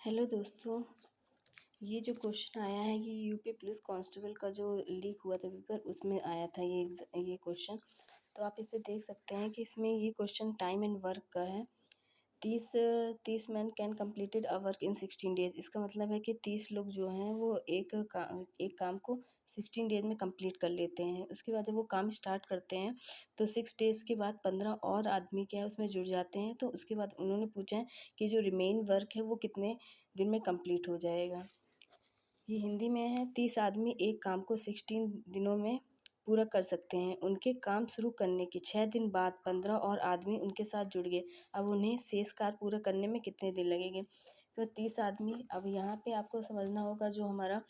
Hello दोस्तों, ये जो क्वेश्चन आया है ये यूपी पुलिस कांस्टेबल का जो लीक हुआ था पेपर उसमें आया था ये क्वेश्चन। तो आप इस पे देख सकते हैं कि इसमें ये क्वेश्चन टाइम एंड वर्क का है। 30 man can completed a work in 16 days. इसका मतलब है कि 30 लोग जो हैं वो एक काम को 16 डेज में कंप्लीट कर लेते हैं। उसके बाद जब वो काम स्टार्ट करते हैं तो 6 डेज़ के बाद 15 और आदमी क्या है उसमें जुड़ जाते हैं। तो उसके बाद उन्होंने पूछा है कि जो रिमेन वर्क है वो कितने दिन में कंप्लीट हो जाएगा। ये हिंदी में है। 30 आदमी एक काम को 16 दिनों में पूरा कर सकते हैं। उनके काम शुरू करने के 6 दिन बाद 15 और आदमी उनके साथ जुड़ गए। अब उन्हें शेष कार्य पूरा करने में कितने दिन लगेंगे? तो 30 आदमी। अब यहाँ पे आपको समझना होगा जो हमारा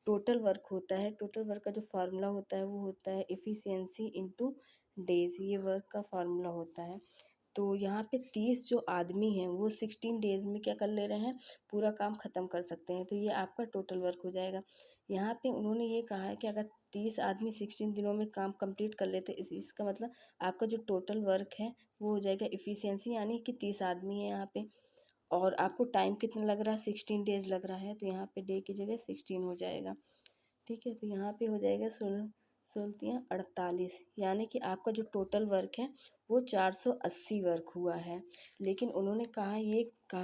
टोटल वर्क होता है, टोटल वर्क का जो फार्मूला होता है वो होता है एफिशिएंसी इनटू डेज। ये वर्क का फार्मूला होता है। तो यहाँ पे 30 जो आदमी हैं वो 16 डेज़ में क्या कर ले रहे हैं, पूरा काम ख़त्म कर सकते हैं। तो ये आपका टोटल वर्क हो जाएगा। यहाँ पे उन्होंने ये कहा है कि अगर 30 आदमी 16 दिनों में काम कंप्लीट कर लेते इसका मतलब आपका जो टोटल वर्क है वो हो जाएगा एफिशिएंसी, यानी कि 30 आदमी है यहाँ पे। और आपको टाइम कितना लग रहा है, 16 डेज़ लग रहा है। तो यहाँ पे डे की जगह 16 हो जाएगा। ठीक है, तो यहाँ पे हो जाएगा 16 16 48, यानी कि आपका जो टोटल वर्क है वो 480 वर्क हुआ है। लेकिन उन्होंने कहा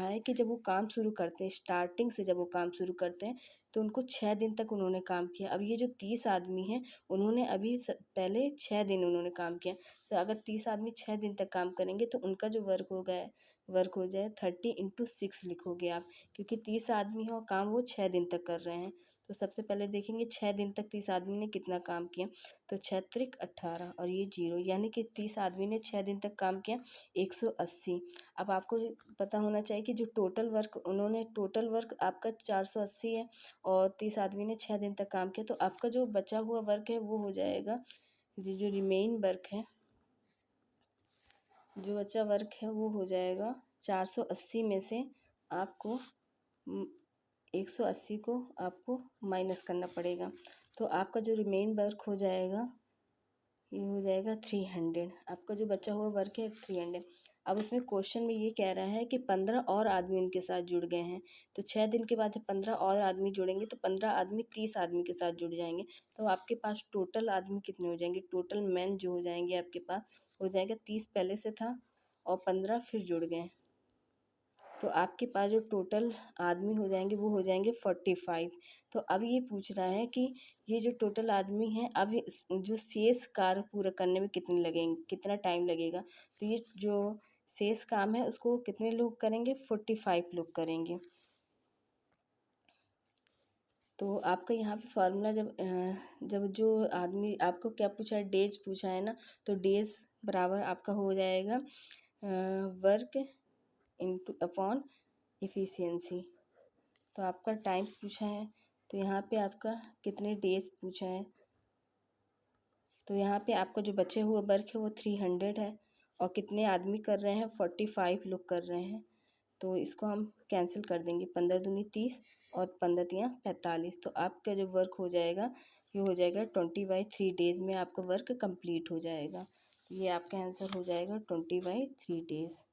है कि जब वो काम शुरू करते हैं, स्टार्टिंग से जब वो काम शुरू करते हैं तो उनको 6 दिन तक उन्होंने काम किया। अब ये जो 30 आदमी हैं उन्होंने अभी पहले 6 दिन उन्होंने काम किया। तो अगर 30 आदमी 6 दिन तक काम करेंगे तो उनका जो वर्क हो जाए 30 × 6 लिखोगे आप, क्योंकि 30 आदमी हैं और काम वो 6 दिन तक कर रहे हैं। तो सबसे पहले देखेंगे 6 दिन तक 30 आदमी ने कितना काम किया। तो 6 त्रिक 18 और ये 0, यानी कि 30 आदमी ने 6 दिन तक काम किया 180। अब आपको पता होना चाहिए कि जो टोटल वर्क आपका 480 है और 30 आदमी ने 6 दिन तक काम किया। तो आपका जो बचा हुआ वर्क है वो हो जाएगा, जो रिमेन वर्क है, जो बचा वर्क है वो हो जाएगा 480 में से आपको 180 को आपको माइनस करना पड़ेगा। तो आपका जो रिमेन वर्क हो जाएगा ये हो जाएगा 300। आपका जो बचा हुआ वर्क है 300। अब उसमें क्वेश्चन में ये कह रहा है कि 15 और आदमी उनके साथ जुड़ गए हैं। तो 6 दिन के बाद जब 15 और आदमी जुड़ेंगे तो 15 आदमी 30 आदमी के साथ जुड़ जाएंगे। तो आपके पास टोटल आदमी कितने हो जाएंगे, टोटल मैन जो हो जाएंगे आपके पास हो जाएगा 30 पहले से था और 15 फिर जुड़ गए। तो आपके पास जो टोटल आदमी हो जाएंगे वो हो जाएंगे 45। तो अब ये पूछ रहा है कि ये जो टोटल आदमी हैं अब जो शेष कार्य पूरा करने में कितना टाइम लगेगा। तो ये जो शेष काम है उसको कितने लोग करेंगे, 45 लोग करेंगे। तो आपका यहाँ पे फार्मूला जब जो आदमी आपको क्या पूछा है, डेज पूछा है ना, तो डेज बराबर आपका हो जाएगा वर्क इनटू अपॉन एफिशिएंसी। तो आपका टाइम पूछा है तो यहाँ पे आपका कितने डेज पूछा है। तो यहाँ पे आपका जो बचे हुए वर्क है वो 300 है और कितने आदमी कर रहे हैं, 45 लोग कर रहे हैं। तो इसको हम कैंसिल कर देंगे, 15 दूनी 30 और 15 तियाँ 45। तो आपका जो वर्क हो जाएगा ये हो जाएगा 20/3 डेज़ में आपका वर्क कंप्लीट हो जाएगा। ये आपका आंसर हो जाएगा 20/3 डेज़।